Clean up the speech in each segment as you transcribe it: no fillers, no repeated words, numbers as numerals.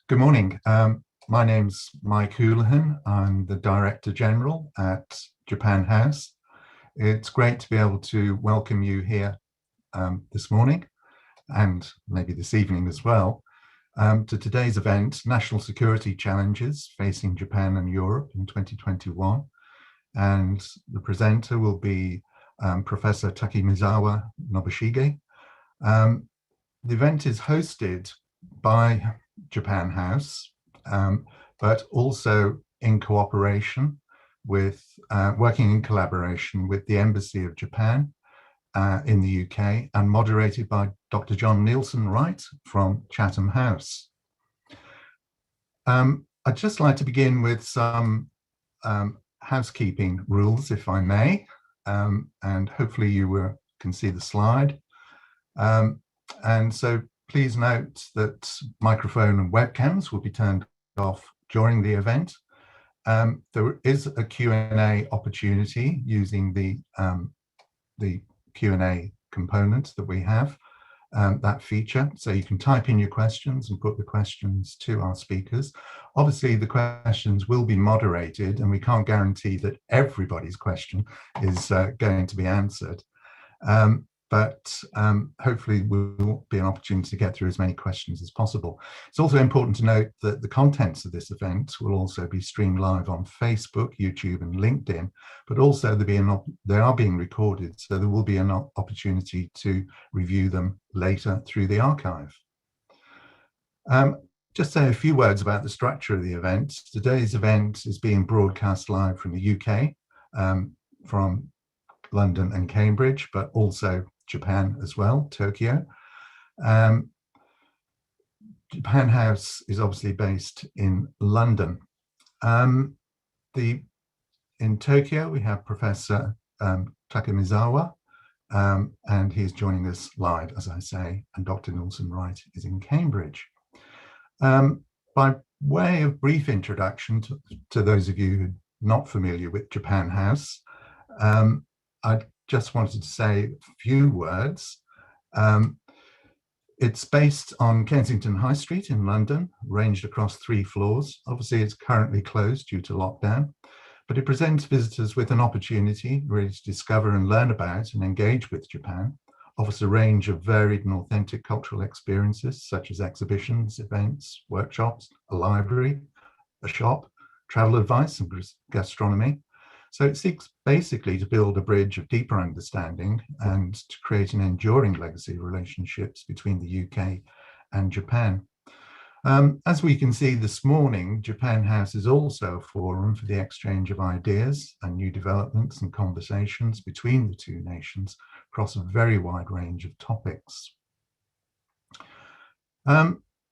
Good morning. My name's Mike Houlihan. I'm the Director General at Japan House. It's great to be able to welcome you here this morning and maybe this evening as well to today's event, National Security Challenges Facing Japan and Europe in 2021. And the presenter will be Professor Takamizawa Nobushige. The event is hosted by Japan House, but also in cooperation with, working in collaboration with the Embassy of Japan in the UK, and moderated by Dr John Nilsson Wright from Chatham House. I'd just like to begin with some housekeeping rules, if I may, and hopefully you can see the slide. And so please note that microphone and webcams will be turned off during the event. There is a Q&A opportunity using the Q&A component that we have, that feature. So you can type in your questions and put the questions to our speakers. Obviously, the questions will be moderated, and we can't guarantee that everybody's question is going to be answered. But hopefully will be an opportunity to get through as many questions as possible. It's also important to note that the contents of this event will also be streamed live on Facebook, YouTube, and LinkedIn, but also they are being recorded, so there will be an opportunity to review them later through the archive. Just say a few words about the structure of the event. Today's event is being broadcast live from the UK, from London and Cambridge, but also Japan as well, Tokyo. Japan House is obviously based in London. In Tokyo, we have Professor Takamizawa, and he's joining us live, as I say, and Dr. Nilsson Wright is in Cambridge. By way of brief introduction to those of you who are not familiar with Japan House, I just wanted to say a few words. It's based on Kensington High Street in London, ranged across 3 floors. Obviously, it's currently closed due to lockdown, but it presents visitors with an opportunity really to discover and learn about and engage with Japan, offers a range of varied and authentic cultural experiences, such as exhibitions, events, workshops, a library, a shop, travel advice, and gastronomy. So it seeks basically to build a bridge of deeper understanding and to create an enduring legacy of relationships between the UK and Japan. As we can see this morning, Japan House is also a forum for the exchange of ideas and new developments and conversations between the 2 nations across a very wide range of topics.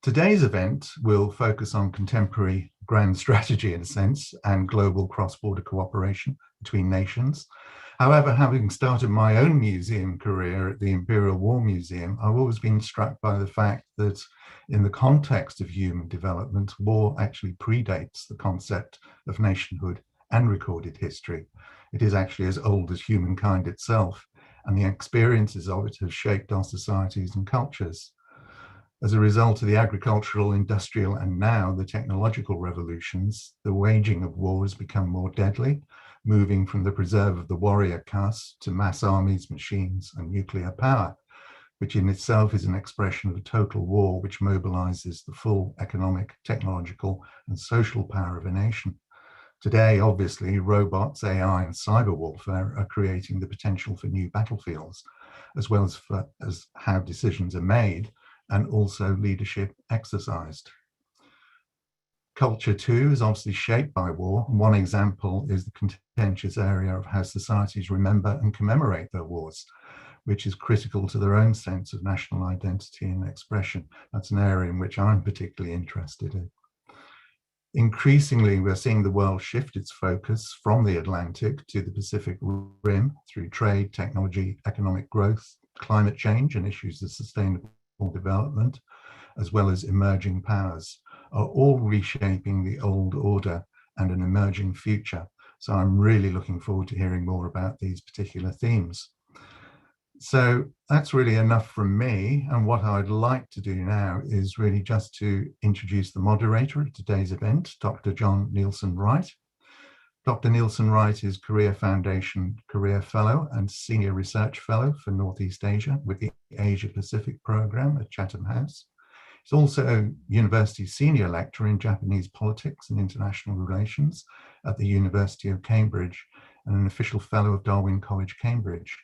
Today's event will focus on contemporary grand strategy, in a sense, and global cross-border cooperation between nations. However, having started my own museum career at the Imperial War Museum, I've always been struck by the fact that in the context of human development, war actually predates the concept of nationhood and recorded history. It is actually as old as humankind itself, and the experiences of it have shaped our societies and cultures. As a result of the agricultural, industrial, and now the technological revolutions, the waging of war has become more deadly, moving from the preserve of the warrior caste to mass armies, machines, and nuclear power, which in itself is an expression of a total war which mobilizes the full economic, technological, and social power of a nation. Today, obviously, robots, AI, and cyber warfare are creating the potential for new battlefields, as well as how decisions are made, and also leadership exercised. Culture too is obviously shaped by war. One example is the contentious area of how societies remember and commemorate their wars, which is critical to their own sense of national identity and expression. That's an area in which I'm particularly interested in. Increasingly, we're seeing the world shift its focus from the Atlantic to the Pacific Rim through trade, technology, economic growth, climate change, and issues of sustainable development, as well as emerging powers, are all reshaping the old order and an emerging future. So I'm really looking forward to hearing more about these particular themes. So that's really enough from me. And what I'd like to do now is really just to introduce the moderator of today's event, Dr. John Nilsson Wright. Dr. Nilsson Wright is Korea Foundation Career Fellow and Senior Research Fellow for Northeast Asia with the Asia Pacific Program at Chatham House. He's also a University Senior Lecturer in Japanese Politics and International Relations at the University of Cambridge and an Official Fellow of Darwin College, Cambridge.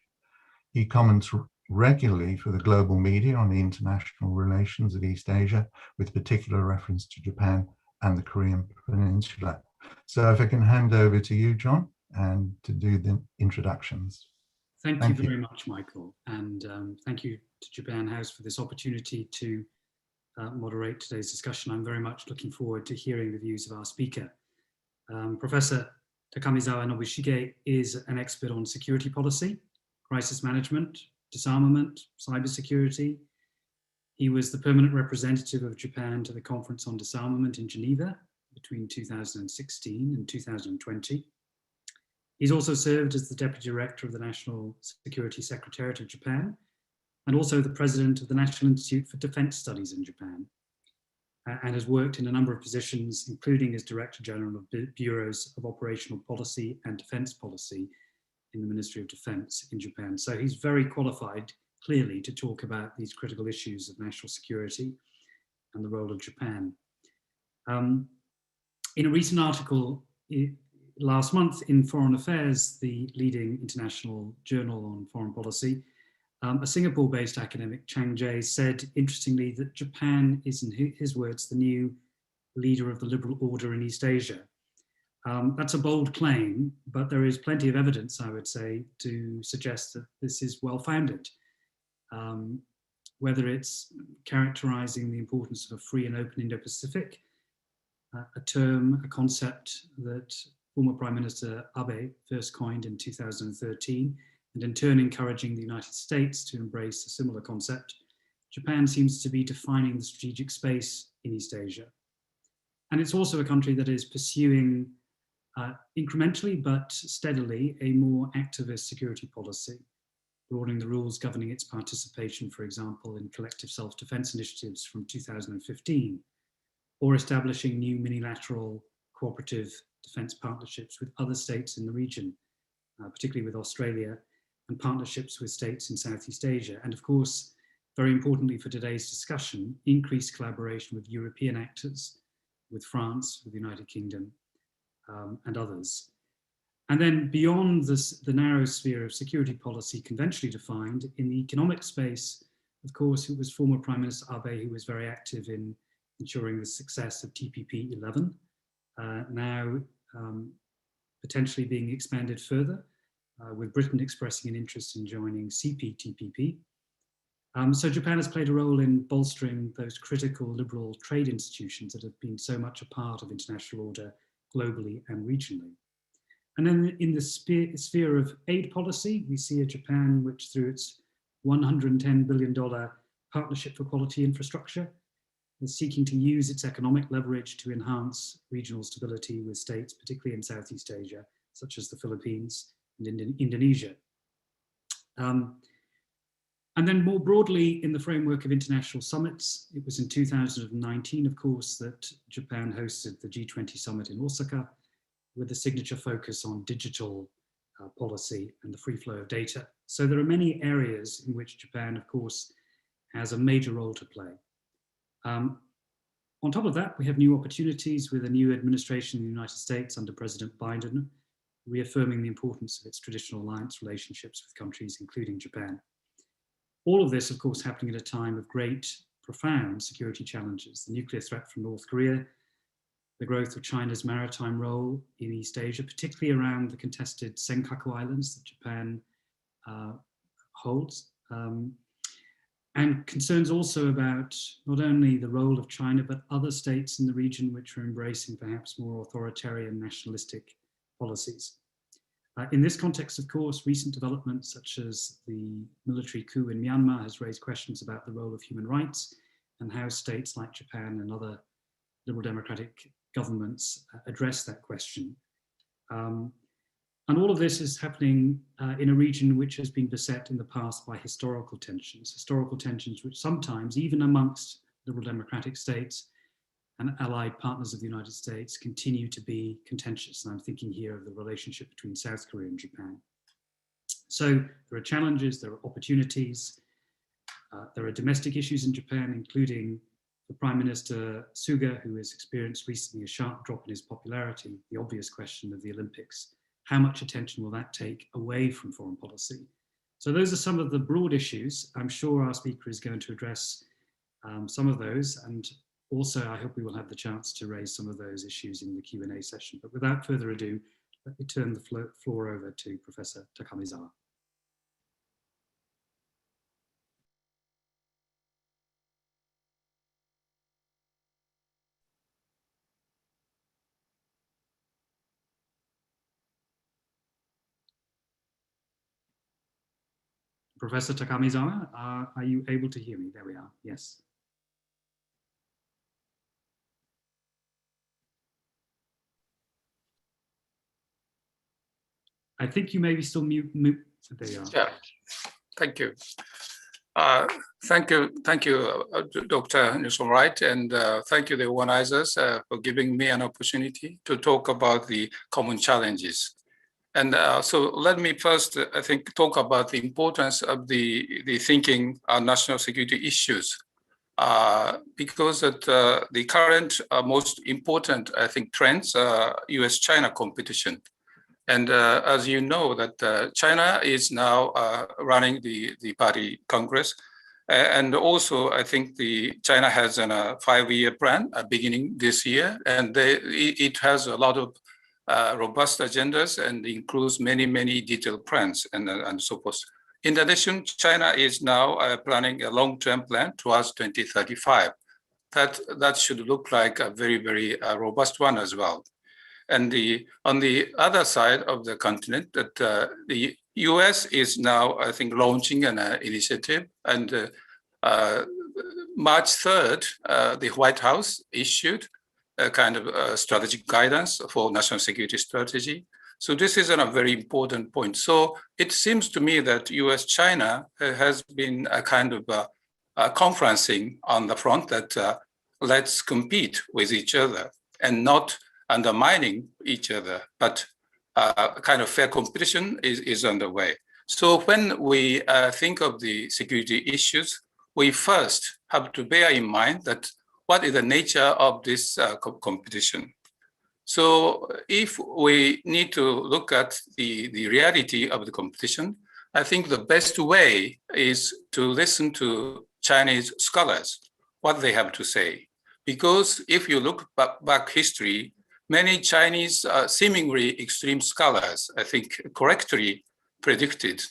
He comments regularly for the global media on the international relations of East Asia, with particular reference to Japan and the Korean Peninsula. So if I can hand over to you, John, and to do the introductions. Thank you very much, Michael. And thank you to Japan House for this opportunity to moderate today's discussion. I'm very much looking forward to hearing the views of our speaker. Professor Takamizawa Nobushige is an expert on security policy, crisis management, disarmament, cybersecurity. He was the permanent representative of Japan to the Conference on Disarmament in Geneva between 2016 and 2020. He's also served as the Deputy Director of the National Security Secretariat of Japan and also the President of the National Institute for Defense Studies in Japan, and has worked in a number of positions, including as Director General of Bureaus of Operational Policy and Defense Policy in the Ministry of Defense in Japan. So he's very qualified, clearly, to talk about these critical issues of national security and the role of Japan. In a recent article last month in Foreign Affairs, the leading international journal on foreign policy, a Singapore-based academic, Chang Jae, said, interestingly, that Japan is, in his words, the new leader of the liberal order in East Asia. That's a bold claim, but there is plenty of evidence, I would say, to suggest that this is well-founded. Whether it's characterizing the importance of a free and open Indo-Pacific, a concept that former Prime Minister Abe first coined in 2013, and in turn encouraging the United States to embrace a similar concept, Japan seems to be defining the strategic space in East Asia. And it's also a country that is pursuing incrementally but steadily a more activist security policy, broadening the rules governing its participation, for example, in collective self-defense initiatives from 2015, or establishing new minilateral cooperative defense partnerships with other states in the region, particularly with Australia, and partnerships with states in Southeast Asia. And of course, very importantly for today's discussion, increased collaboration with European actors, with France, with the United Kingdom, and others. And then beyond this, the narrow sphere of security policy conventionally defined, in the economic space, of course, it was former Prime Minister Abe who was very active in ensuring the success of TPP 11, now potentially being expanded further, with Britain expressing an interest in joining CPTPP. So Japan has played a role in bolstering those critical liberal trade institutions that have been so much a part of international order globally and regionally. And then in the sphere of aid policy, we see a Japan which, through its $110 billion Partnership for Quality Infrastructure, is seeking to use its economic leverage to enhance regional stability with states, particularly in Southeast Asia, such as the Philippines and Indonesia. And then more broadly, in the framework of international summits, it was in 2019, of course, that Japan hosted the G20 summit in Osaka, with a signature focus on digital policy and the free flow of data. So there are many areas in which Japan, of course, has a major role to play. On top of that, we have new opportunities with a new administration in the United States under President Biden, reaffirming the importance of its traditional alliance relationships with countries, including Japan. All of this, of course, happening at a time of great, profound security challenges: the nuclear threat from North Korea, the growth of China's maritime role in East Asia, particularly around the contested Senkaku Islands that Japan holds, and concerns also about not only the role of China, but other states in the region which are embracing perhaps more authoritarian nationalistic policies. In this context, of course, recent developments such as the military coup in Myanmar has raised questions about the role of human rights and how states like Japan and other liberal democratic governments address that question. And And all of this is happening in a region which has been beset in the past by historical tensions which sometimes, even amongst liberal democratic states and allied partners of the United States, continue to be contentious. And I'm thinking here of the relationship between South Korea and Japan. So there are challenges, there are opportunities, there are domestic issues in Japan, including the Prime Minister Suga, who has experienced recently a sharp drop in his popularity, the obvious question of the Olympics. How much attention will that take away from foreign policy? So those are some of the broad issues. I'm sure our speaker is going to address some of those, and also I hope we will have the chance to raise some of those issues in the Q&A session. But without further ado, let me turn the floor over to Professor Takamizawa. Professor Takamizawa, are you able to hear me? There we are, yes. I think you may be still mute. There you are. Yeah, thank you. Thank you, Dr. Nilsson Wright, and thank you, the organizers, for giving me an opportunity to talk about the common challenges. And so let me first, I think, talk about the importance of the thinking on national security issues, because the current most important, I think, trends are US-China competition. And as you know, that China is now running the Party Congress. And also, I think China has a 5-year plan beginning this year, and it has a lot of robust agendas and includes many detailed plans and so forth. In addition, China is now planning a long-term plan towards 2035. That should look like a very robust one as well. And on the other side of the continent, that the US is now, I think, launching an initiative. And March 3rd, the White House issued a kind of strategic guidance for national security strategy. So this is a very important point. So it seems to me that US-China has been a kind of conferencing on the front that let's compete with each other and not undermining each other, but a kind of fair competition is underway. So when we think of the security issues, we first have to bear in mind that what is the nature of this competition. So if we need to look at the reality of the competition, I think the best way is to listen to Chinese scholars, what they have to say. Because if you look back history, many Chinese seemingly extreme scholars, I think, correctly predicted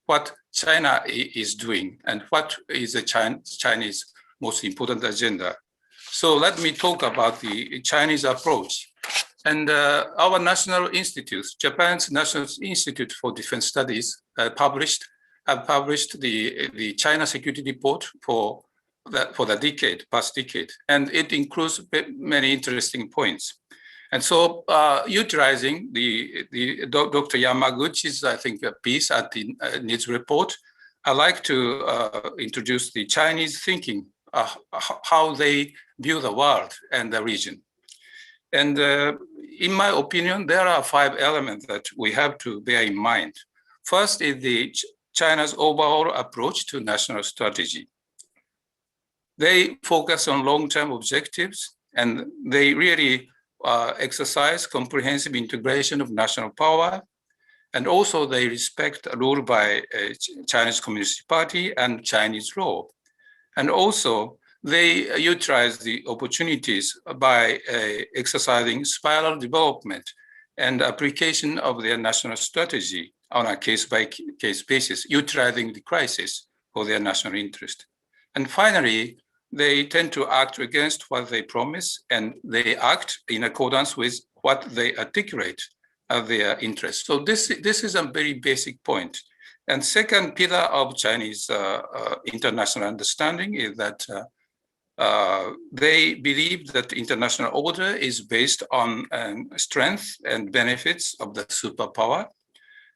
what China is doing and what is the Chinese most important agenda. So let me talk about the Chinese approach. And our national institutes, Japan's National Institute for Defense Studies, have published the China Security Report for the past decade, and it includes many interesting points. And so, utilizing the Dr. Yamaguchi's, I think, piece at the needs report, I'd like to introduce the Chinese thinking, how they view the world and the region. And in my opinion, there are 5 elements that we have to bear in mind. First is China's overall approach to national strategy. They focus on long-term objectives, and they really exercise comprehensive integration of national power. And also they respect rule by Chinese Communist Party and Chinese law. And also they utilize the opportunities by exercising spiral development and application of their national strategy on a case-by-case basis, utilizing the crisis for their national interest. And finally, they tend to act against what they promise, and they act in accordance with what they articulate as their interests. So this is a very basic point. And second pillar of Chinese international understanding is that they believe that international order is based on strength and benefits of the superpower.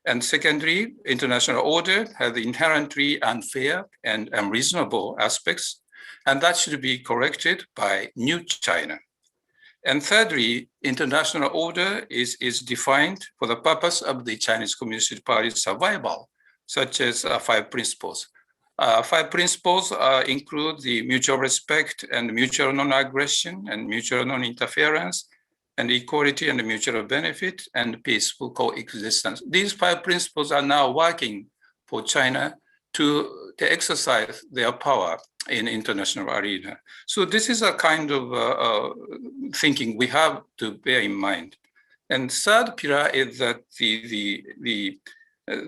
And secondly, international order has inherently unfair and unreasonable aspects, and that should be corrected by new China. And thirdly, international order is defined for the purpose of the Chinese Communist Party's survival, such as 5 principles. 5 principles include the mutual respect and mutual non-aggression and mutual non-interference, and equality and mutual benefit and peaceful coexistence. These 5 principles are now working for China to exercise their power in international arena. So this is a kind of thinking we have to bear in mind. And third pillar is that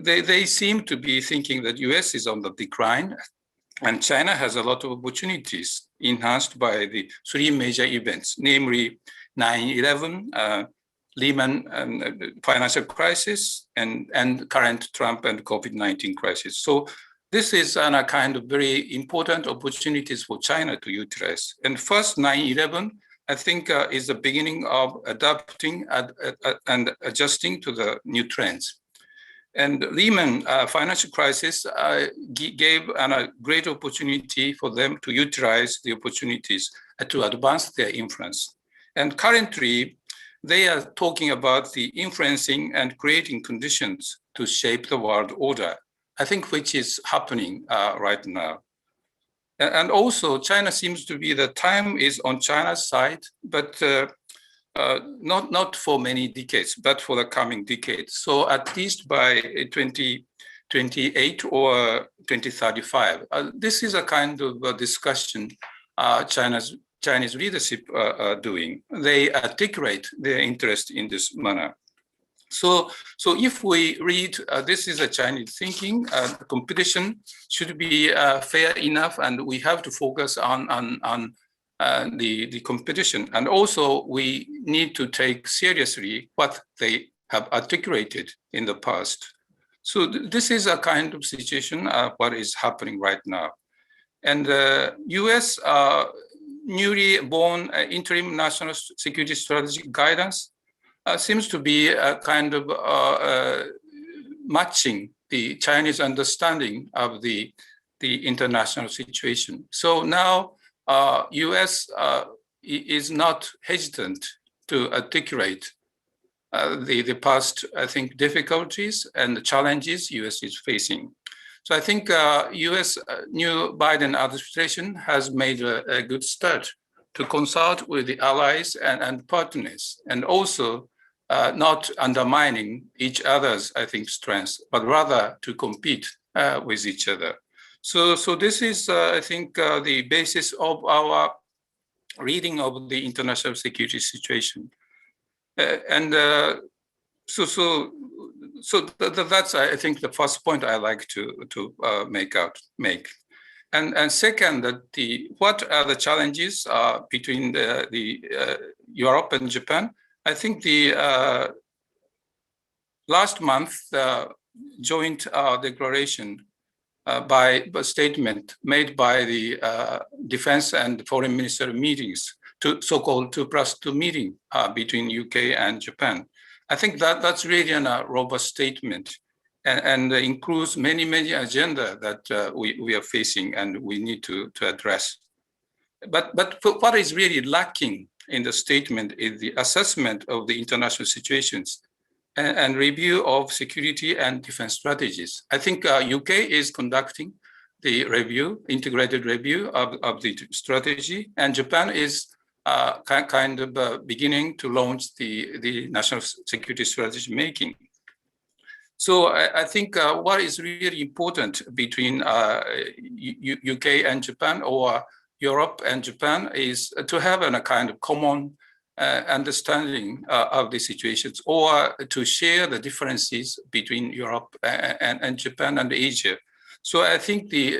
they seem to be thinking that US is on the decline and China has a lot of opportunities enhanced by the 3 major events, namely 9/11, Lehman financial crisis, and current Trump and COVID-19 crisis. So this is a kind of very important opportunities for China to utilize. And first, 9/11, I think, is the beginning of adapting and adjusting to the new trends. And Lehman financial crisis gave a great opportunity for them to utilize the opportunities to advance their influence. And currently, they are talking about the influencing and creating conditions to shape the world order, I think, which is happening right now. And also, China seems to be the time is on China's side, but not for many decades, but for the coming decades. So at least by 2028 or 2035, this is a kind of a discussion Chinese leadership are doing. They articulate their interest in this manner. So if we read, this is a Chinese thinking, competition should be fair enough, and we have to focus on the competition. And also we need to take seriously what they have articulated in the past. So this is a kind of situation, what is happening right now. And US newly born interim national security strategic guidance seems to be a kind of matching the Chinese understanding of the international situation. So now US is not hesitant to articulate the past, I think, difficulties and the challenges US is facing. So I think US new Biden administration has made a good start to consult with the allies and partners, and also not undermining each other's, I think, strengths, but rather to compete with each other. So this is, I think, the basis of our reading of the international security situation. So that's, I think, the first point I like to make. And second, that what are the challenges between the Europe and Japan? I think the last month joint declaration by a statement made by the defense and foreign minister meetings, so-called 2+2 meeting between UK and Japan. I think that's really a robust statement and includes many agenda that we are facing and we need to address. But what is really lacking in the statement is the assessment of the international situations and review of security and defense strategies. I think UK is conducting the review, integrated review of the strategy, and Japan is kind of beginning to launch the national security strategy making. So I think what is really important between UK and Japan, or Europe and Japan, is to have a kind of common understanding of the situations, or to share the differences between Europe and Japan and Asia. So I think the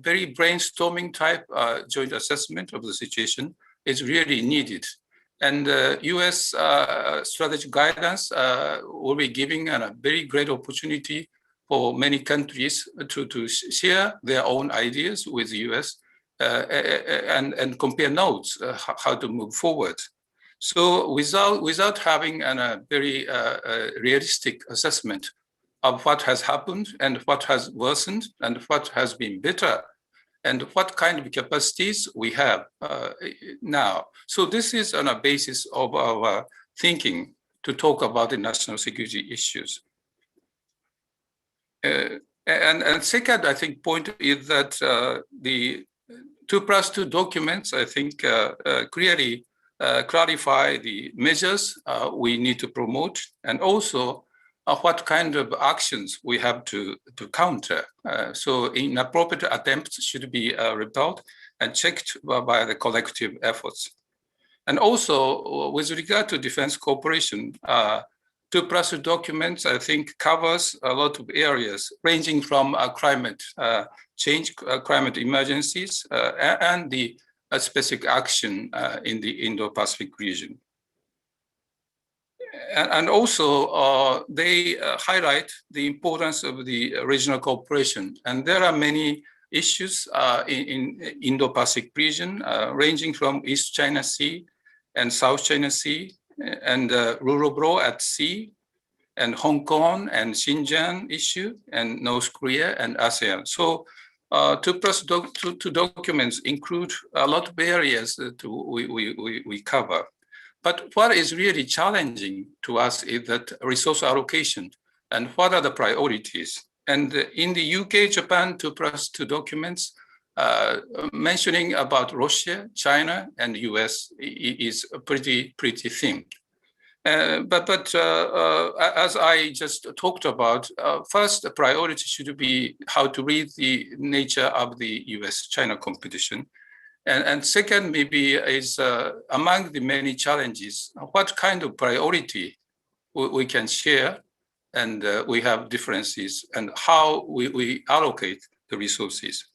very brainstorming type joint assessment of the situation is really needed. And US strategic guidance will be giving a very great opportunity for many countries to share their own ideas with the US and compare notes how to move forward. So without having a very realistic assessment of what has happened and what has worsened and what has been better and what kind of capacities we have now. So this is on a basis of our thinking to talk about the national security issues. And second, I think, point is that the 2+2 documents, I think, clearly clarify the measures we need to promote and also what kind of actions we have to counter. So inappropriate attempts should be repelled and checked by the collective efforts. And also, with regard to defense cooperation, 2+2 documents, I think, covers a lot of areas ranging from climate change, climate emergencies, and the specific action in the Indo-Pacific region. And also, they highlight the importance of the regional cooperation. And there are many issues in Indo-Pacific region, ranging from East China Sea and South China Sea, and rule of law at sea, and Hong Kong and Xinjiang issue, and North Korea and ASEAN. So 2+2 documents include a lot of areas that we cover. But what is really challenging to us is that resource allocation and what are the priorities. And in the UK, Japan 2+2 documents, mentioning about Russia, China, and US is pretty thin. But as I just talked about, first the priority should be how to read the nature of the US-China competition. And second, maybe is among the many challenges, what kind of priority we can share, and we have differences, and how we allocate the resources.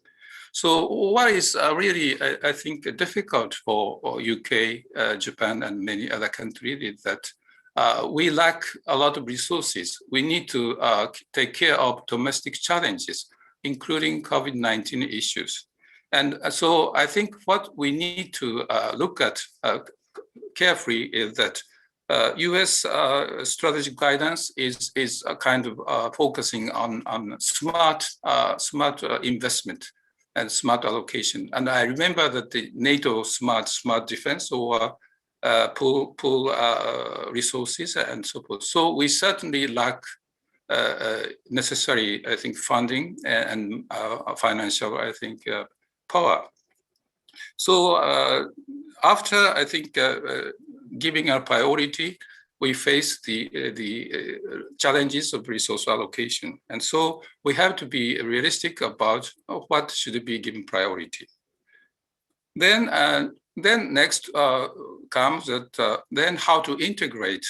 So what is really, I think, difficult for UK, Japan, and many other countries is that we lack a lot of resources. We need to take care of domestic challenges, including COVID-19 issues. And so I think what we need to look at carefully is that US strategic guidance is a kind of focusing on smart investment and smart allocation. And I remember that the NATO smart defense or pool resources and so forth. So we certainly lack necessary, I think, funding and financial, I think, power. So after, I think, giving our priority, we face the challenges of resource allocation. And so we have to be realistic about what should be given priority. Then next comes that then how to integrate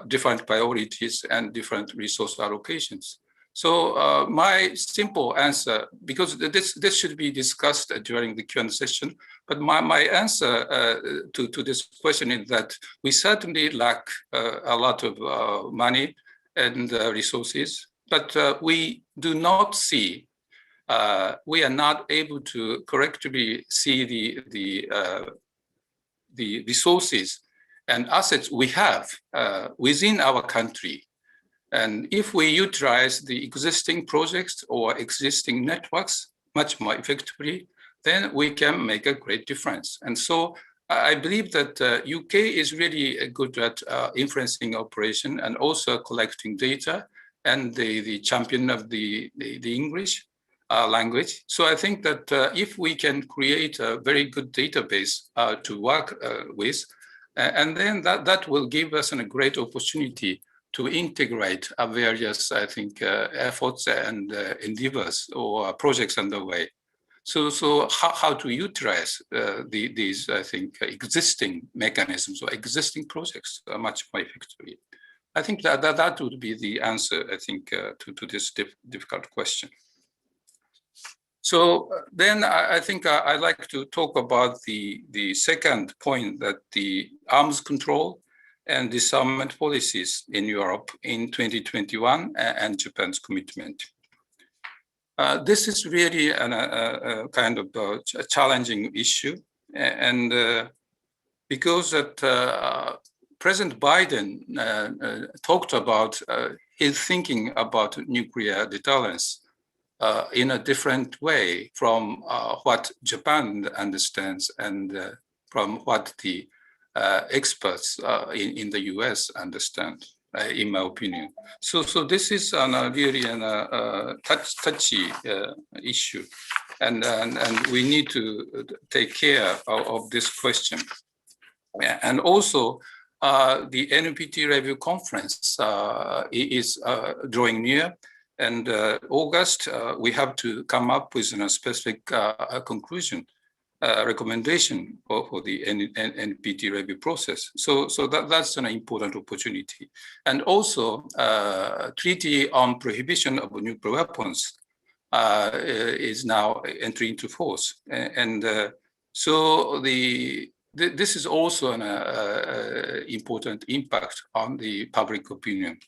different priorities and different resource allocations. So my simple answer, because this should be discussed during the Q&A session, but my answer to this question is that we certainly lack a lot of money and resources, but we do not see, we are not able to correctly see the resources and assets we have within our country. And if we utilize the existing projects or existing networks much more effectively, then we can make a great difference. And so I believe that UK is really good at influencing operation and also collecting data and the champion of the English language. So I think that if we can create a very good database to work with, and then that will give us a great opportunity to integrate various, I think, efforts and endeavors or projects underway. So how to utilize these, I think, existing mechanisms or existing projects much more effectively. I think that would be the answer, I think, to this difficult question. So then I think I'd like to talk about the second point, that the arms control and disarmament policies in Europe in 2021 and Japan's commitment. This is really a kind of a challenging issue, and because that President Biden talked about is thinking about nuclear deterrence in a different way from what Japan understands and from what the experts in the US understand, in my opinion. So this is really a touchy issue, and we need to take care of this question. And also, the NPT review conference is drawing near. And August, we have to come up with a specific conclusion, recommendation for the NPT review process. So that's an important opportunity. And also, Treaty on Prohibition of Nuclear Weapons is now entering into force. And so this is also an important impact on the public opinion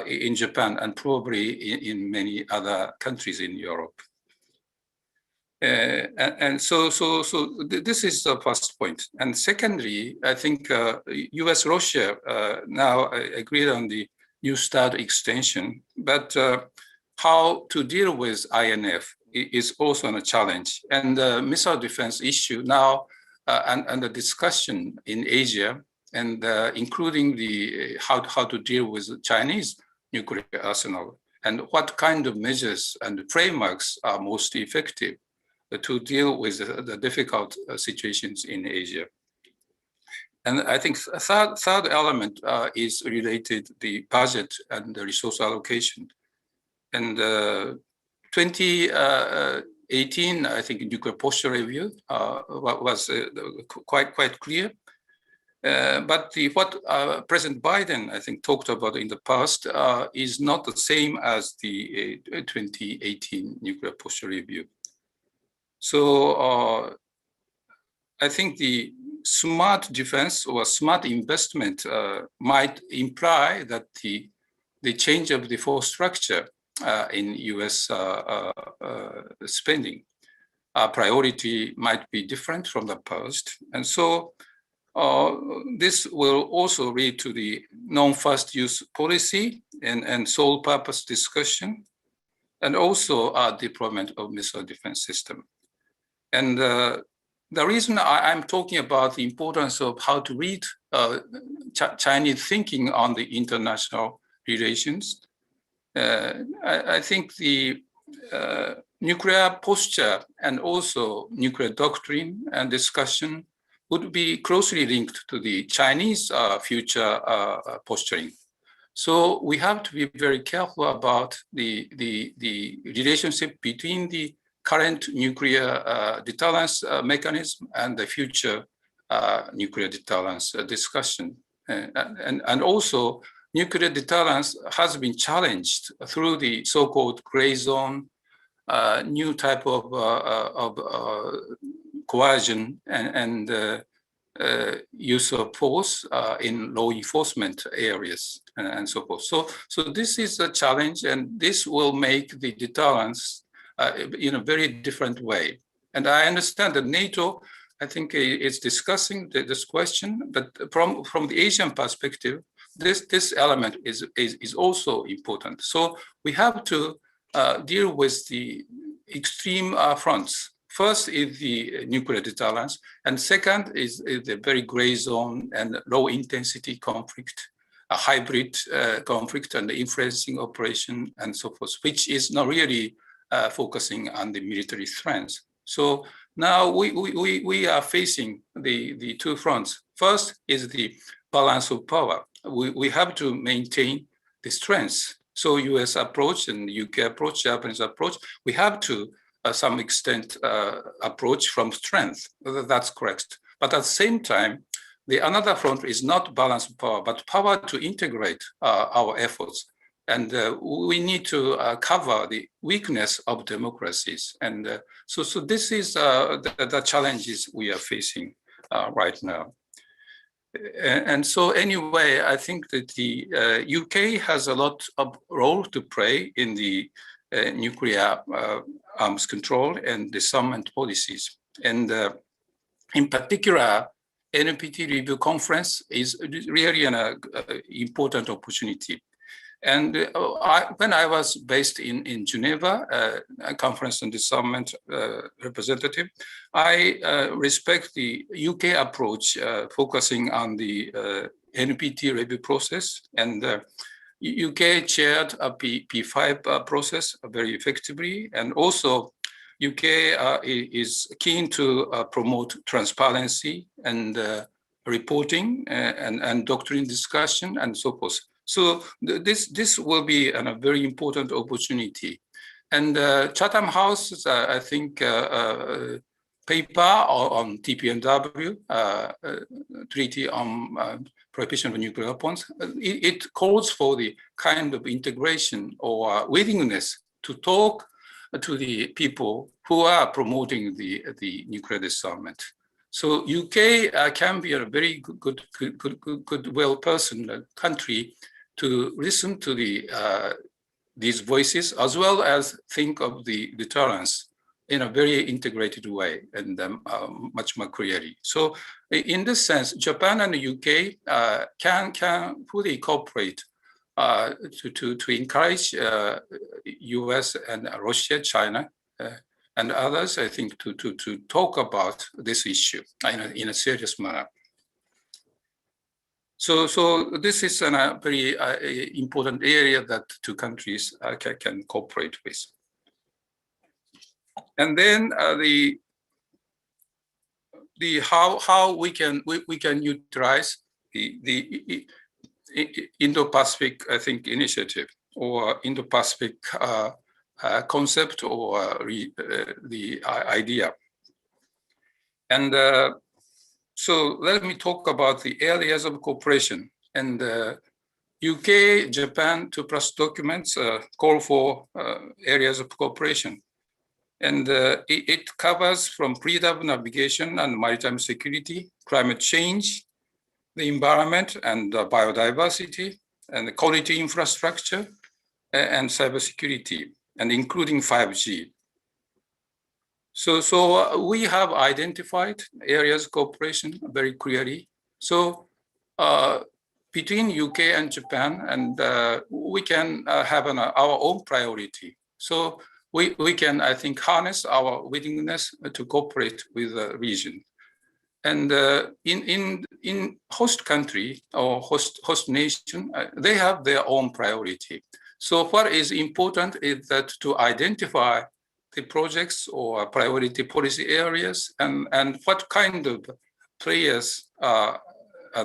in Japan and probably in many other countries in Europe. And so this is the first point. And secondly, I think US-Russia now agreed on the New START extension, but how to deal with INF is also a challenge. And the missile defense issue now and the discussion in Asia, and including the how to deal with the Chinese nuclear arsenal, and what kind of measures and frameworks are most effective to deal with the difficult situations in Asia. And I think a third element is related to the budget and the resource allocation. And 2018, I think nuclear posture review was quite clear. But what President Biden, I think, talked about in the past is not the same as the 2018 nuclear posture review. So I think the smart defense or smart investment might imply that the change of the force structure in US spending priority might be different from the past. And so this will also lead to the non-first use policy and sole purpose discussion, and also deployment of missile defense system. And the reason I'm talking about the importance of how to read Chinese thinking on the international relations, I think the nuclear posture and also nuclear doctrine and discussion would be closely linked to the Chinese future posturing. So we have to be very careful about the relationship between the current nuclear deterrence mechanism and the future nuclear deterrence discussion. And also, nuclear deterrence has been challenged through the so-called gray zone, new type of coercion and use of force in law enforcement areas and so forth. So this is a challenge, and this will make the deterrence in a very different way. And I understand that NATO, I think, is discussing this question, but from the Asian perspective, this element is also important. So we have to deal with the extreme fronts. First is the nuclear deterrence, and second is the very gray zone and low intensity conflict, a hybrid conflict and the influencing operation and so forth, which is not really focusing on the military strengths. So now we are facing the two fronts. First is the balance of power. We have to maintain the strengths. So US approach and UK approach, Japanese approach, we have to some extent approach from strength. That's correct. But at the same time, the another front is not balance of power, but power to integrate our efforts. And we need to cover the weakness of democracies. And so this is the challenges we are facing right now. And so anyway, I think that the UK has a lot of role to play in the nuclear arms control and disarmament policies. And in particular, NPT review conference is really an important opportunity. And when I was based in Geneva, a conference on disarmament representative, I respect the UK approach, focusing on the NPT review process. And UK chaired a P5 process very effectively. And also UK is keen to promote transparency and reporting and doctrine discussion and so forth. So this will be a very important opportunity. And Chatham House, I think, paper on TPNW, Treaty on Prohibition of Nuclear Weapons, it calls for the kind of integration or willingness to talk to the people who are promoting the nuclear disarmament. So UK can be a very good well-personed country to listen to these voices, as well as think of the deterrence in a very integrated way and much more clearly. So in this sense, Japan and the UK can fully cooperate to encourage US and Russia, China, and others, I think, to talk about this issue in a serious manner. So this is a very important area that two countries can cooperate with. And then the how we can utilize the Indo-Pacific, I think, initiative or Indo-Pacific concept or the idea. And so let me talk about the areas of cooperation. And UK, Japan 2+ documents call for areas of cooperation. And it covers from freedom of navigation and maritime security, climate change, the environment and biodiversity, and the quality infrastructure, and cybersecurity, and including 5G. So we have identified areas of cooperation very clearly. So between UK and Japan, and we can have our own priority. So we can, I think, harness our willingness to cooperate with the region. And in host country or host nation, they have their own priority. So what is important is that to identify the projects or priority policy areas and what kind of players are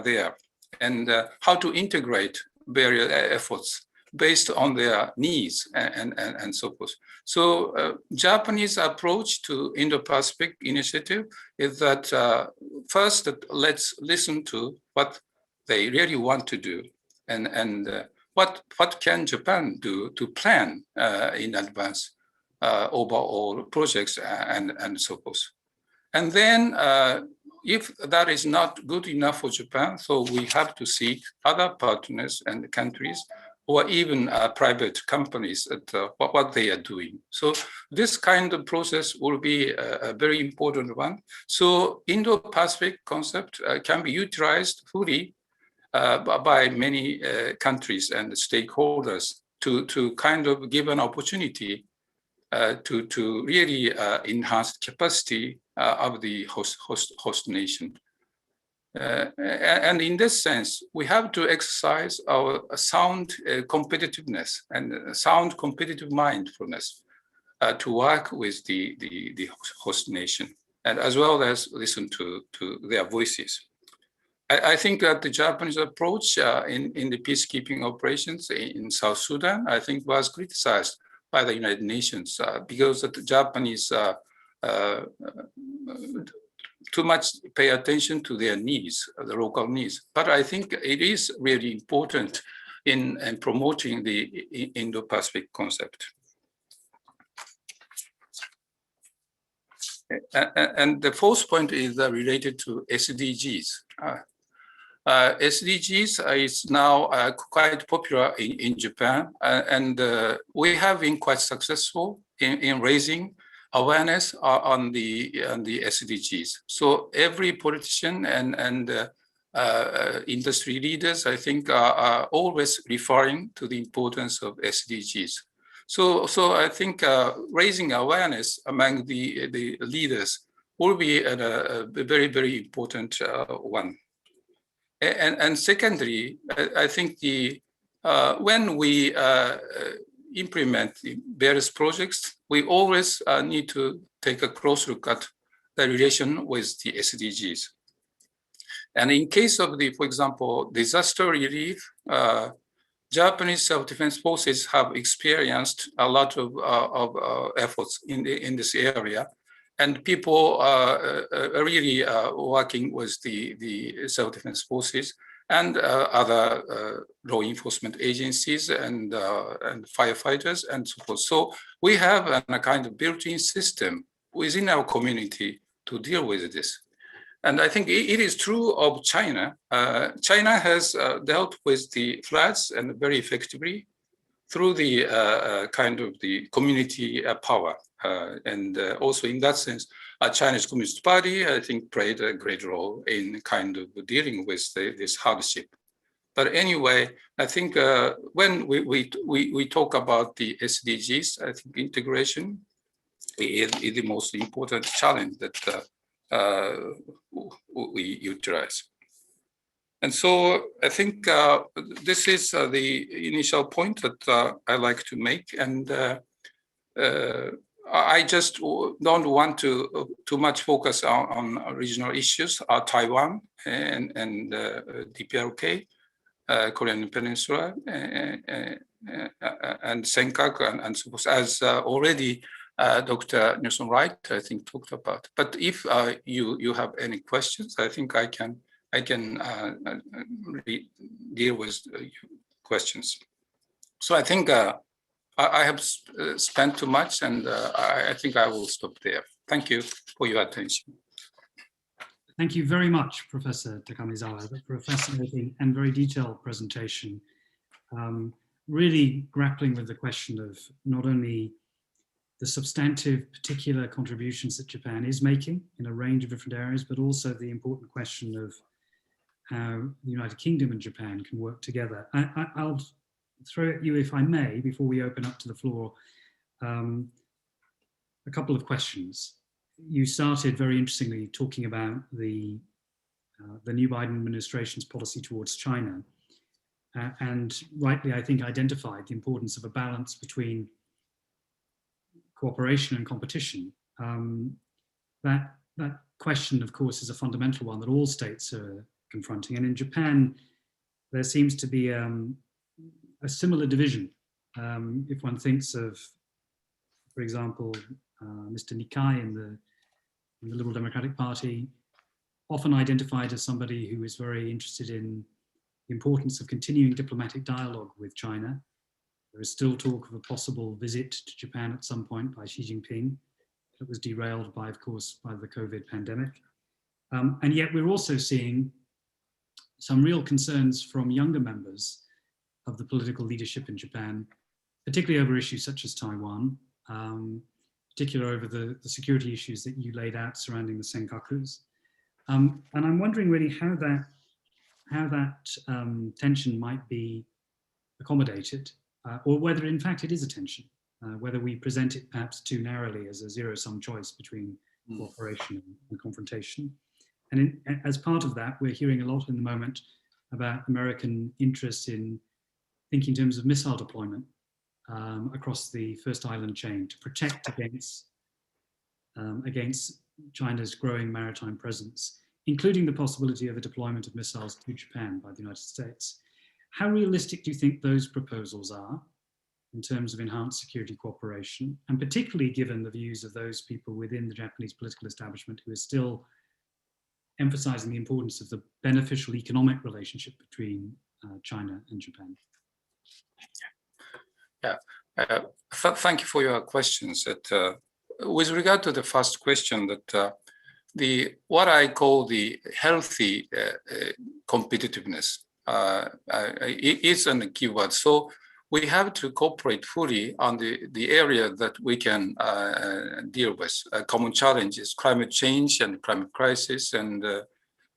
there, and how to integrate various efforts based on their needs and so forth. So Japanese approach to Indo-Pacific initiative is that first, let's listen to what they really want to do, and what can Japan do to plan in advance overall projects and so forth. And then if that is not good enough for Japan, so we have to seek other partners and countries or even private companies at what they are doing. So this kind of process will be a very important one. So Indo-Pacific concept can be utilized fully by many countries and stakeholders to kind of give an opportunity to really enhance capacity of the host nation. And in this sense, we have to exercise our sound competitiveness and sound competitive mindfulness to work with the host nation, and as well as listen to their voices. I think that the Japanese approach in the peacekeeping operations in South Sudan, I think, was criticized by the United Nations because the Japanese too much pay attention to their needs, the local needs. But I think it is really important in promoting the Indo-Pacific concept. And the fourth point is related to SDGs. SDGs is now quite popular in Japan, and we have been quite successful in raising awareness on the SDGs. So every politician and industry leaders, I think, are always referring to the importance of SDGs. So I think raising awareness among the leaders will be a very, very important one. And secondly, I think when we implement the various projects, we always need to take a close look at the relation with the SDGs. And in case of for example, disaster relief, Japanese self-defense forces have experienced a lot of efforts in this area, and people are really working with the self-defense forces and other law enforcement agencies and firefighters and so forth. So we have a kind of built-in system within our community to deal with this. And I think it is true of China. China has dealt with the floods and very effectively through the kind of the community power. And also in that sense, Chinese Communist Party, I think, played a great role in kind of dealing with this hardship. But anyway, I think when we talk about the SDGs, I think integration is the most important challenge that we utilize. And so I think this is the initial point that I like to make. And I just don't want to too much focus on regional issues, Taiwan and DPRK, Korean Peninsula, and Senkaku and so forth, as already Dr. Nilsson Wright, I think, talked about. But if you have any questions, I think I can deal with questions. So I think I have spent too much, and I think I will stop there. Thank you for your attention. Thank you very much, Professor Takamizawa, for a fascinating and very detailed presentation. Really grappling with the question of not only the substantive particular contributions that Japan is making in a range of different areas, but also the important question of how the United Kingdom and Japan can work together. I'll throw at you, if I may, before we open up to the floor, a couple of questions. You started very interestingly talking about the new Biden administration's policy towards China, and rightly, I think, identified the importance of a balance between cooperation and competition. That question, of course, is a fundamental one that all states are confronting. And in Japan, there seems to be a similar division. If one thinks of, for example, Mr. Nikai in the Liberal Democratic Party, often identified as somebody who is very interested in the importance of continuing diplomatic dialogue with China. There is still talk of a possible visit to Japan at some point by Xi Jinping. That was derailed by, of course, by the COVID pandemic. And yet we're also seeing some real concerns from younger members of the political leadership in Japan, particularly over issues such as Taiwan, particularly over the security issues that you laid out surrounding the Senkakus. And I'm wondering really how that tension might be accommodated, or whether in fact it is a tension, whether we present it perhaps too narrowly as a zero-sum choice between cooperation and confrontation. And as part of that, we're hearing a lot in the moment about American interest in thinking in terms of missile deployment across the First Island chain to protect against China's growing maritime presence, including the possibility of a deployment of missiles to Japan by the United States. How realistic do you think those proposals are in terms of enhanced security cooperation, and particularly given the views of those people within the Japanese political establishment who are still emphasizing the importance of the beneficial economic relationship between China and Japan? Yeah, thank you for your questions. With regard to the first question, that what I call the healthy competitiveness is a keyword. So we have to cooperate fully on the area that we can deal with. Common challenges, climate change and climate crisis, and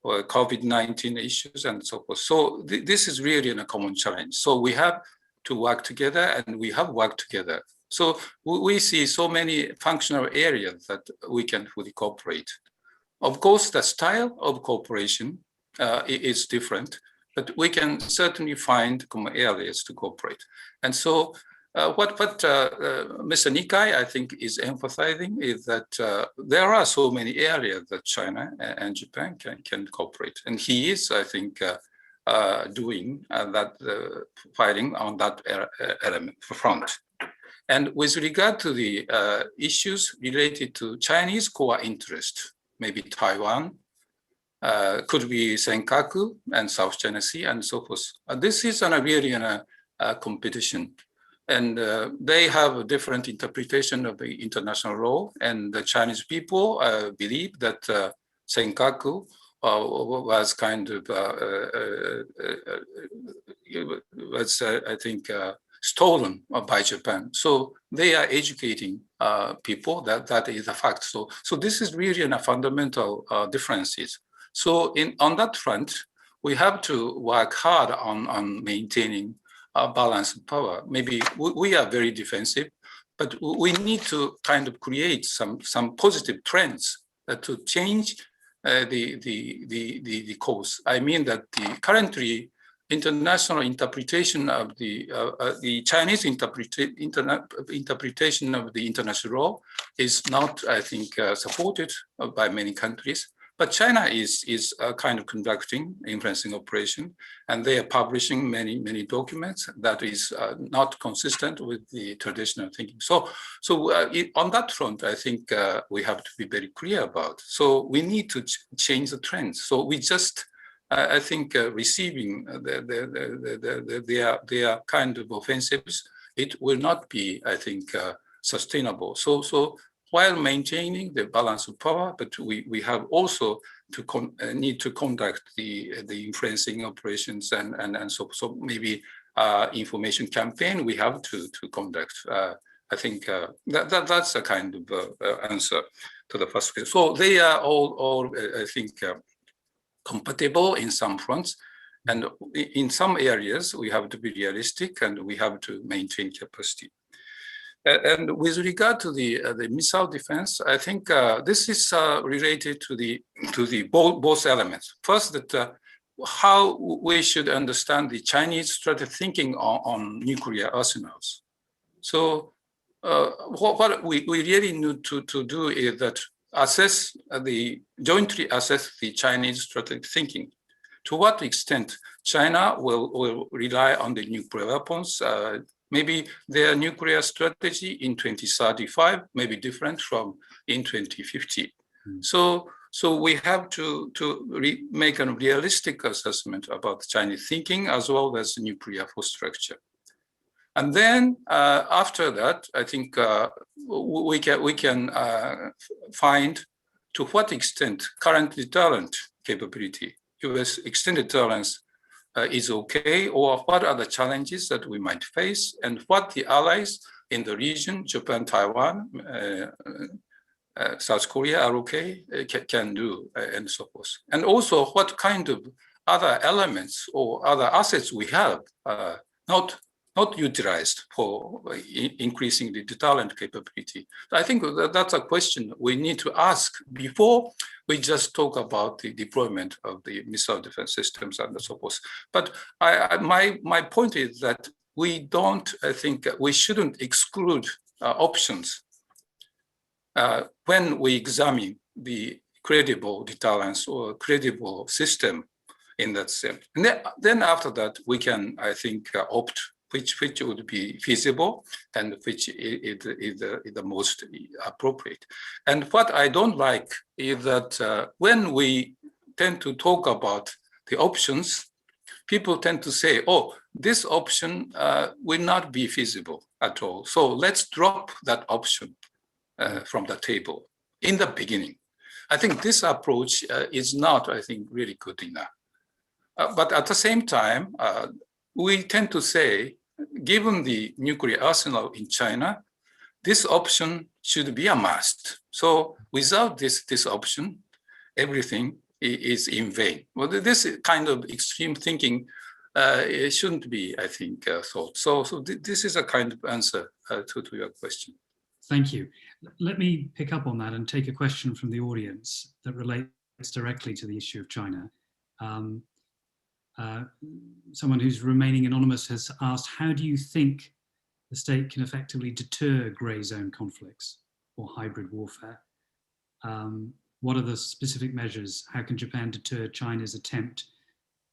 or COVID-19 issues and so forth. So this is really a common challenge. So we have to work together, and we have worked together. So we see so many functional areas that we can fully cooperate. Of course, the style of cooperation is different, but we can certainly find common areas to cooperate. And so what Mr. Nikai, I think, is emphasizing is that there are so many areas that China and Japan can cooperate. And he is, I think, doing that, fighting on that element front. And with regard to the issues related to Chinese core interest, maybe Taiwan, could be Senkaku and South China Sea and so forth. This is really a competition. And they have a different interpretation of the international law. And the Chinese people believe that Senkaku was kind of, I think, stolen by Japan. So they are educating people that is a fact. So this is really a fundamental differences. So on that front, we have to work hard on maintaining a balance of power. Maybe we are very defensive, but we need to kind of create some positive trends to change the course. I mean that the currently international interpretation of the Chinese interpretation of the international law is not, I think, supported by many countries. But China is kind of conducting influencing operation, and they are publishing many documents that is not consistent with the traditional thinking. So on that front, I think we have to be very clear about. So we need to change the trends. So we just, I think, receiving their kind of offensives, it will not be, I think, sustainable. So while maintaining the balance of power, but we have also to need to conduct the influencing operations and so maybe information campaign we have to conduct. I think that's a kind of answer to the first question. So they are all I think, compatible in some fronts, and in some areas we have to be realistic and we have to maintain capacity. And with regard to the missile defense, I think this is related to the both elements. First, that how we should understand the Chinese strategic thinking on nuclear arsenals. So what we really need to do is that jointly assess the Chinese strategic thinking. To what extent China will rely on the nuclear weapons. Maybe their nuclear strategy in 2035 may be different from in 2050. So we have to make a realistic assessment about Chinese thinking as well as nuclear force structure. And then after that, I think we can find to what extent current deterrent capability, US extended deterrence, is okay, or what are the challenges that we might face, and what the allies in the region, Japan, Taiwan, South Korea are okay, can do, and so forth. And also what kind of other elements or other assets we have not utilized for increasing the deterrent capability. I think that's a question we need to ask before we just talk about the deployment of the missile defense systems and so forth. But my point is that I think we shouldn't exclude options when we examine the credible deterrence or credible system in that sense. And then after that, we can, I think, opt which would be feasible and which is the most appropriate. And what I don't like is that when we tend to talk about the options, people tend to say, oh, this option will not be feasible at all. So let's drop that option from the table in the beginning. I think this approach is not, I think, really good enough. But at the same time, we tend to say, given the nuclear arsenal in China, this option should be a must. So without this option, everything is in vain. Well, this kind of extreme thinking it shouldn't be, I think, thought. So this is a kind of answer to your question. Thank you. Let me pick up on that and take a question from the audience that relates directly to the issue of China. Someone who's remaining anonymous has asked, how do you think the state can effectively deter grey zone conflicts or hybrid warfare? What are the specific measures? How can Japan deter China's attempt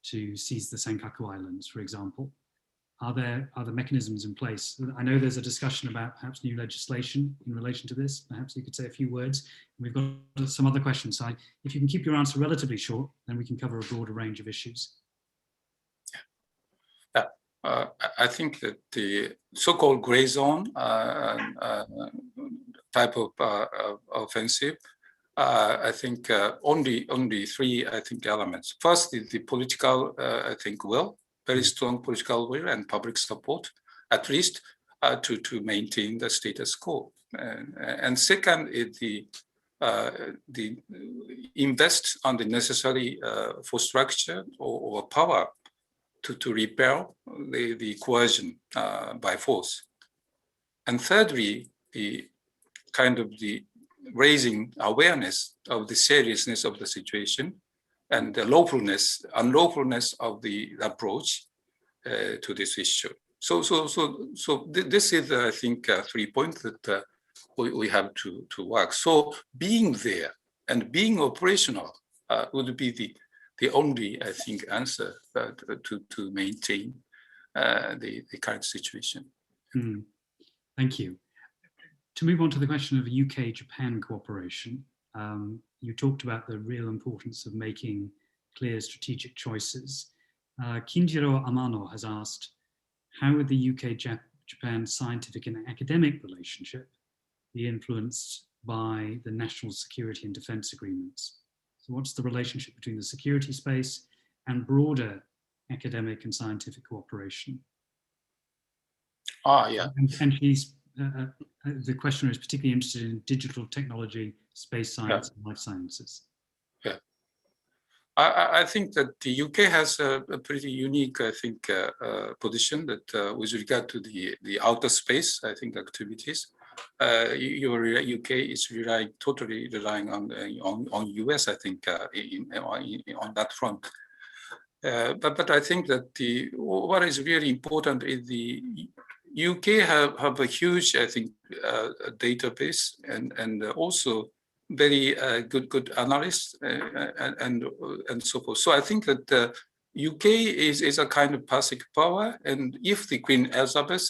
to seize the Senkaku Islands, for example? Are there mechanisms in place? I know there's a discussion about perhaps new legislation in relation to this. Perhaps you could say a few words. We've got some other questions. So if you can keep your answer relatively short, then we can cover a broader range of issues. I think that the so-called gray zone type of offensive, I think only three, I think, elements. First is the political, I think, will, very strong political will and public support, at least to maintain the status quo. And second is the invest on the necessary for structure or power to repel the coercion by force. And thirdly, the kind of the raising awareness of the seriousness of the situation and the unlawfulness of the approach to this issue. So this is, I think, 3 points that we have to work. So being there and being operational would be the only, I think, answer to maintain the current situation. Thank you. To move on to the question of UK-Japan cooperation, you talked about the real importance of making clear strategic choices. Kinjiro Amano has asked, how would the UK-Japan scientific and academic relationship be influenced by the national security and defense agreements? So what's the relationship between the security space and broader academic and scientific cooperation? And she's, the questioner is particularly interested in digital technology, space science, and life sciences. Yeah. I think that the UK has a pretty unique, I think, position that with regard to the outer space, I think, activities. Your UK is totally relying on US, I think, on that front. But I think that what is really important is the UK have a huge, I think, database and also very good analysts and so forth. So I think that the UK is a kind of pacific power, and if the Queen Elizabeth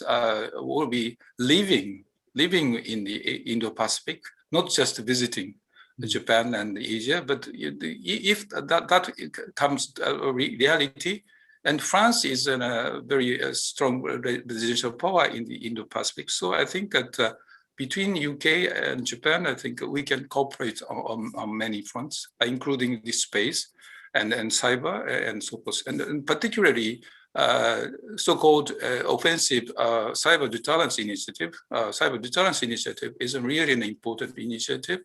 will be living in the Indo-Pacific, not just visiting Japan and Asia, but if that comes reality, and France is a very strong residential power in the Indo-Pacific. So I think that between UK and Japan, I think we can cooperate on many fronts, including the space and cyber and so forth. And particularly so-called offensive cyber deterrence initiative. Cyber deterrence initiative is really an important initiative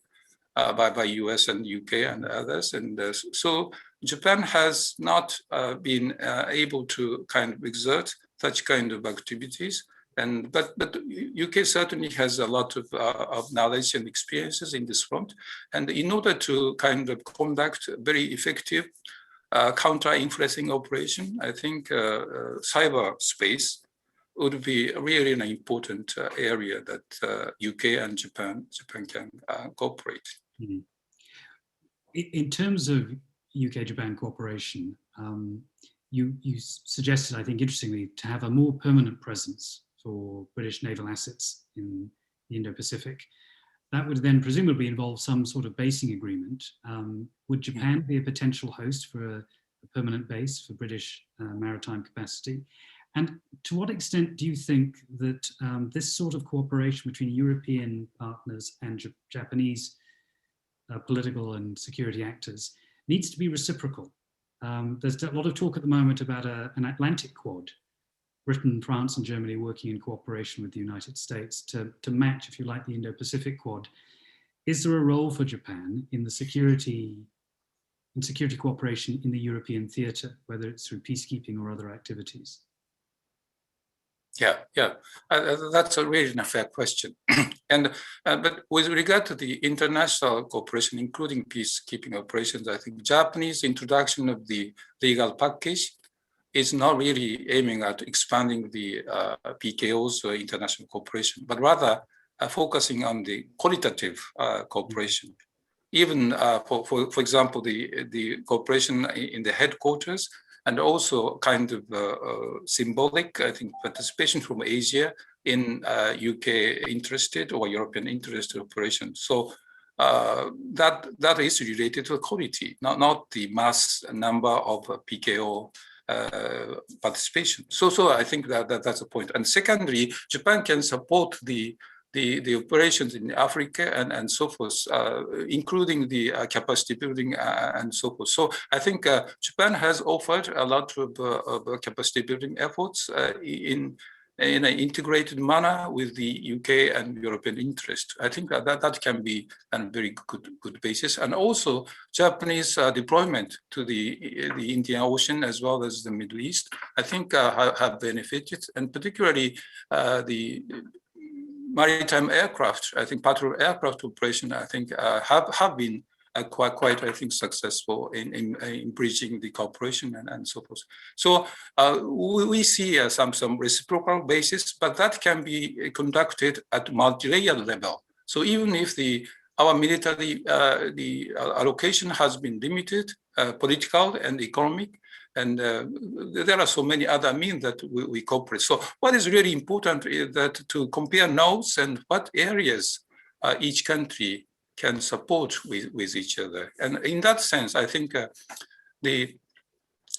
by US and UK and others. And so Japan has not been able to kind of exert such kind of activities. But UK certainly has a lot of knowledge and experiences in this front. And in order to kind of conduct very effective counter-influencing operation, I think cyberspace would be really an important area that UK and Japan can cooperate. Mm-hmm. In terms of UK-Japan cooperation, you suggested, I think, interestingly, to have a more permanent presence for British naval assets in the Indo-Pacific. That would then presumably involve some sort of basing agreement. Would Japan be a potential host for a permanent base for British maritime capacity? And to what extent do you think that this sort of cooperation between European partners and Japanese political and security actors needs to be reciprocal? There's a lot of talk at the moment about an Atlantic Quad, Britain, France, and Germany working in cooperation with the United States to match, if you like, the Indo-Pacific Quad. Is there a role for Japan in the security and security cooperation in the European theatre, whether it's through peacekeeping or other activities? Yeah, that's a really fair question. And but with regard to the international cooperation, including peacekeeping operations, I think Japanese introduction of the legal package is not really aiming at expanding the PKO's international cooperation, but rather focusing on the qualitative cooperation. Even for example, the cooperation in the headquarters, and also kind of symbolic, I think, participation from Asia in UK interested or European interested operations. So that is related to quality, not the mass number of PKO participation. So I think that's a point. And secondly, Japan can support the operations in Africa and so forth, including the capacity building and so forth. So I think Japan has offered a lot of capacity building efforts in an integrated manner with the UK and European interest. I think that can be a very good basis. And also Japanese deployment to the Indian Ocean as well as the Middle East, I think have benefited, and particularly the maritime aircraft, I think patrol aircraft operation, I think have been quite I think successful in bridging the cooperation and so forth. So we see some reciprocal basis, but that can be conducted at multi-layer level. So even if our military the allocation has been limited, political and economic, and there are so many other means that we cooperate. So what is really important is that to compare notes and what areas each country can support with each other. And in that sense, I think the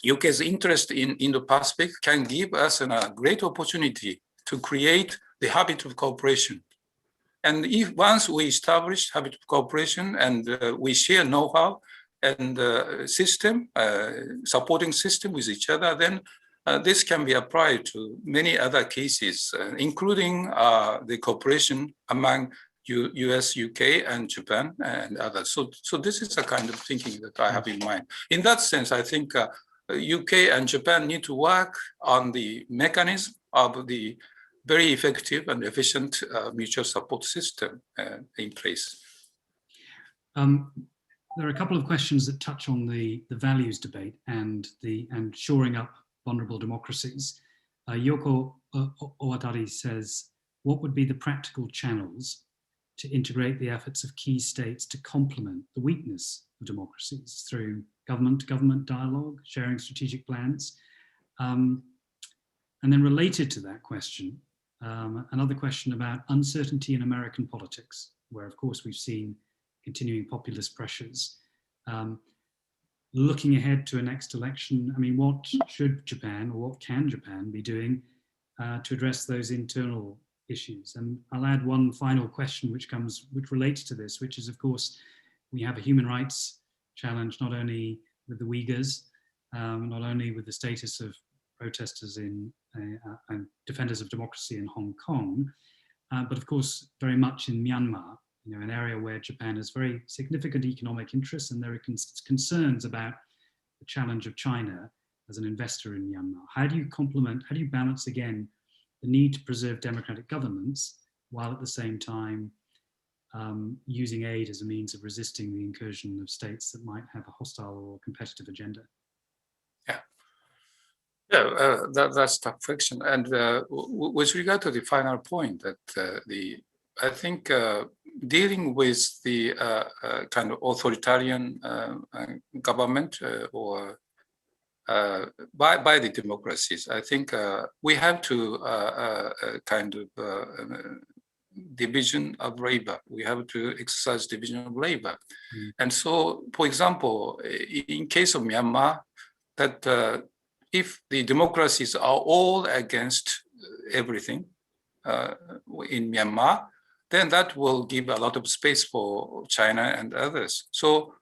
UK's interest in Indo-Pacific can give us a great opportunity to create the habit of cooperation. And if once we establish habit of cooperation and we share know-how and system, supporting system with each other, then this can be applied to many other cases, including the cooperation among US, UK, and Japan, and others. So this is the kind of thinking that I have in mind. In that sense, I think UK and Japan need to work on the mechanism of the very effective and efficient mutual support system in place. There are a couple of questions that touch on the values debate and shoring up vulnerable democracies. Yoko Owatari says, what would be the practical channels to integrate the efforts of key states to complement the weakness of democracies through government-to-government dialogue, sharing strategic plans? And then related to that question, another question about uncertainty in American politics, where of course we've seen continuing populist pressures. Looking ahead to a next election, I mean, what should Japan, or what can Japan be doing to address those internal issues? And I'll add one final question which relates to this, which is, of course, we have a human rights challenge, not only with the Uyghurs, not only with the status of protesters and defenders of democracy in Hong Kong, but of course, very much in Myanmar, an area where Japan has very significant economic interests, and there are concerns about the challenge of China as an investor in Myanmar. How do you balance again the need to preserve democratic governments while at the same time using aid as a means of resisting the incursion of states that might have a hostile or competitive agenda? That's tough question. And with regard to the final point, that I think dealing with the kind of authoritarian government or by the democracies, I think we have to kind of division of labor. We have to exercise division of labor. And so, for example, in case of Myanmar, that if the democracies are all against everything in Myanmar, then that will give a lot of space for China and others. So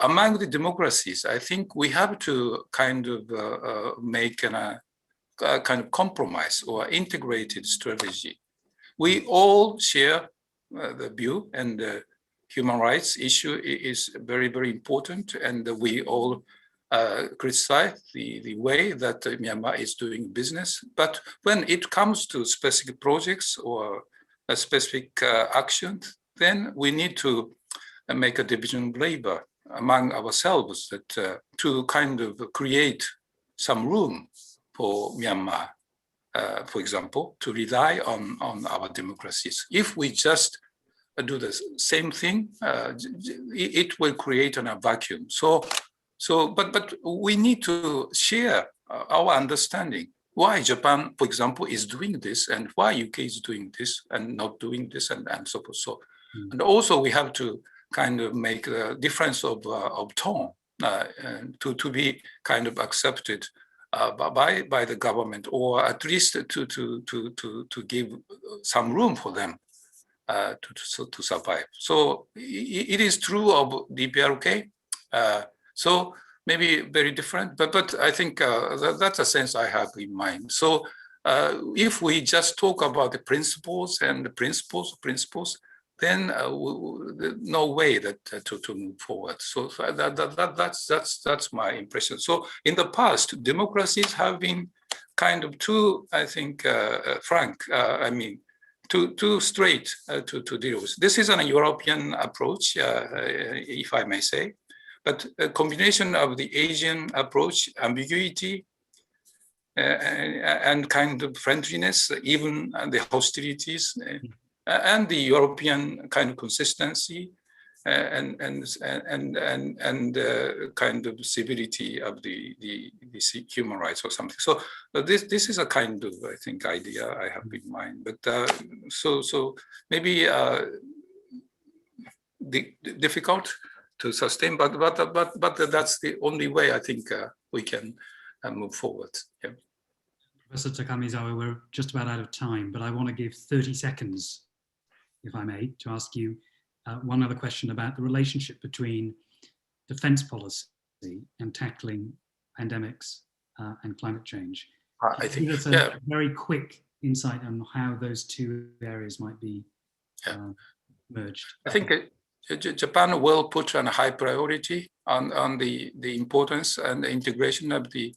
among the democracies, I think we have to kind of make a kind of compromise or integrated strategy. We all share the view and human rights issue is very, very important, and we all criticize the way that Myanmar is doing business. But when it comes to specific projects or a specific actions, then we need to make a division of labor among ourselves that to kind of create some room for Myanmar, for example, to rely on our democracies. If we just do the same thing, it will create a vacuum. But we need to share our understanding. Why Japan, for example, is doing this, and why UK is doing this and not doing this, and so forth. And also we have to kind of make a difference of tone to be kind of accepted by the government, or at least to give some room for them to survive. So it is true of DPRK. So maybe very different, but I think that's a sense I have in mind. So if we just talk about the principles and the principles, then no way that to move forward. So that's my impression. So in the past, democracies have been kind of too, I think, frank. I mean, too straight to deal with. This is a European approach, if I may say. But a combination of the Asian approach, ambiguity, and kind of friendliness, even the hostilities, and the European kind of consistency, and kind of civility of the human rights or something. So this is a kind of, I think, idea I have in mind. But so maybe difficult to sustain, but that's the only way I think we can move forward. Yeah. Professor Takamizawa, we're just about out of time, but I want to give 30 seconds, if I may, to ask you one other question about the relationship between defense policy and tackling pandemics and climate change. I think give us a very quick insight on how those two areas might be merged. I think Japan will put on a high priority on the importance and the integration of the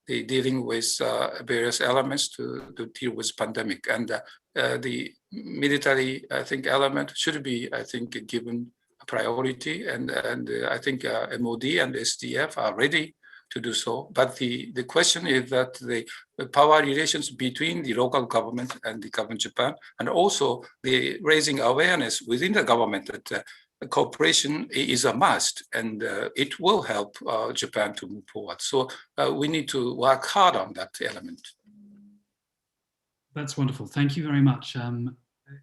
dealing with various elements to deal with pandemic, and the military, I think, element should be, I think, given a priority, and I think MOD and SDF are ready to do so. But the question is that the power relations between the local government and the government of Japan, and also the raising awareness within the government that cooperation is a must, and it will help Japan to move forward. So we need to work hard on that element. That's wonderful. Thank you very much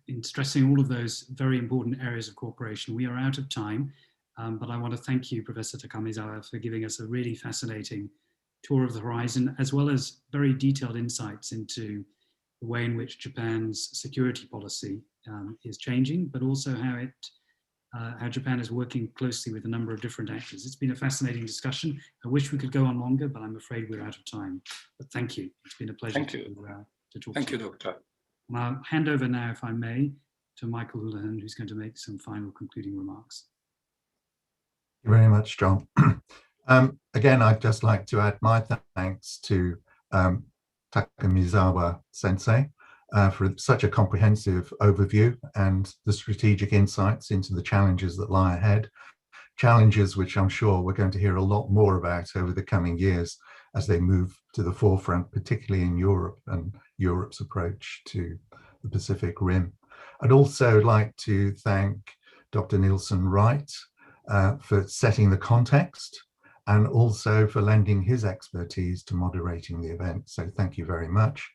in stressing all of those very important areas of cooperation. We are out of time, but I want to thank you, Professor Takamizawa, for giving us a really fascinating tour of the horizon, as well as very detailed insights into the way in which Japan's security policy is changing, but also how Japan is working closely with a number of different actors. It's been a fascinating discussion. I wish we could go on longer, but I'm afraid we're out of time. But thank you. It's been a pleasure to talk Thank to you, Doctor. And I'll hand over now, if I may, to Michael Houlihan, who's going to make some final concluding remarks. Thank you very much, John. Again, I'd just like to add my thanks to Takamizawa Sensei for such a comprehensive overview and the strategic insights into the challenges that lie ahead, challenges which I'm sure we're going to hear a lot more about over the coming years as they move to the forefront, particularly in Europe and Europe's approach to the Pacific Rim. I'd also like to thank Dr. Nilsson Wright for setting the context and also for lending his expertise to moderating the event. So thank you very much.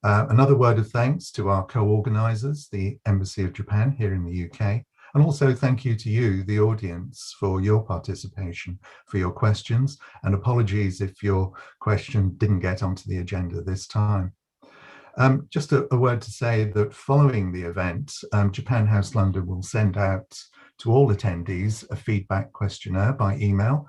Another word of thanks to our co-organisers, the Embassy of Japan here in the UK, and also thank you to you, the audience, for your participation, for your questions, and apologies if your question didn't get onto the agenda this time. Just a word to say that following the event, Japan House London will send out to all attendees a feedback questionnaire by email.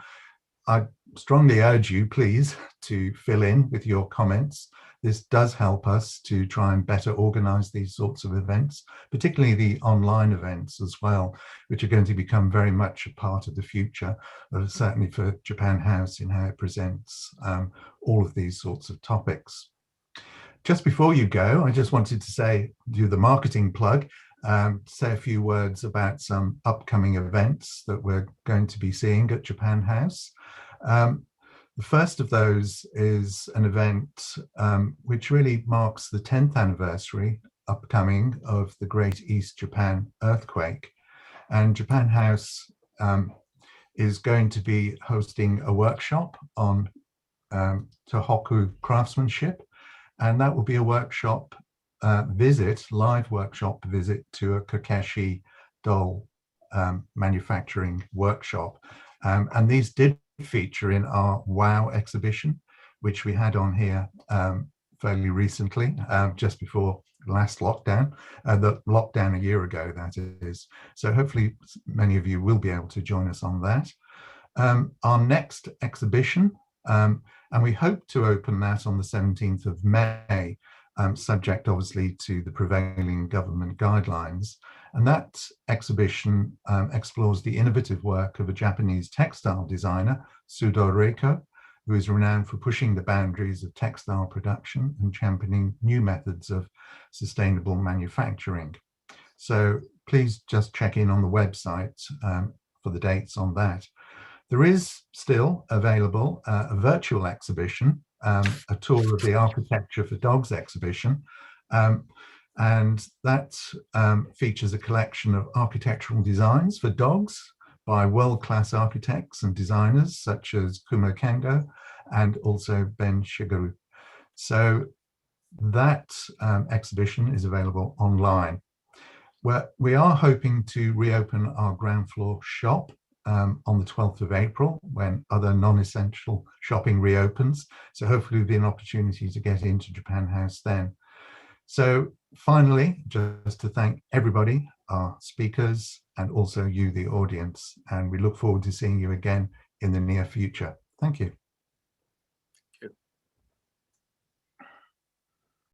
I'd strongly urge you, please, to fill in with your comments. This does help us to try and better organize these sorts of events, particularly the online events as well, which are going to become very much a part of the future, certainly for Japan House in how it presents all of these sorts of topics. Just before you go, I just wanted to do the marketing plug, say a few words about some upcoming events that we're going to be seeing at Japan House. The first of those is an event which really marks the 10th anniversary upcoming of the Great East Japan earthquake. And Japan House is going to be hosting a workshop on Tohoku craftsmanship. And that will be a workshop live workshop visit to a Kokeshi doll manufacturing workshop. And these did feature in our WOW exhibition, which we had on here fairly recently, just before last lockdown, the lockdown a year ago, that is. So hopefully many of you will be able to join us on that. Our next exhibition, and we hope to open that on the 17th of May, subject obviously to the prevailing government guidelines. And that exhibition explores the innovative work of a Japanese textile designer, Sudo Reiko, who is renowned for pushing the boundaries of textile production and championing new methods of sustainable manufacturing. So please just check in on the website for the dates on that. There is still available a virtual exhibition, a tour of the Architecture for Dogs exhibition, and that features a collection of architectural designs for dogs by world-class architects and designers such as Kumo Kendo and also Ben Shigeru. So that exhibition is available online. We are hoping to reopen our ground floor shop on the 12th of April when other non-essential shopping reopens. So hopefully there'll be an opportunity to get into Japan House then. So finally, just to thank everybody, our speakers, and also you, the audience, and we look forward to seeing you again in the near future. Thank you.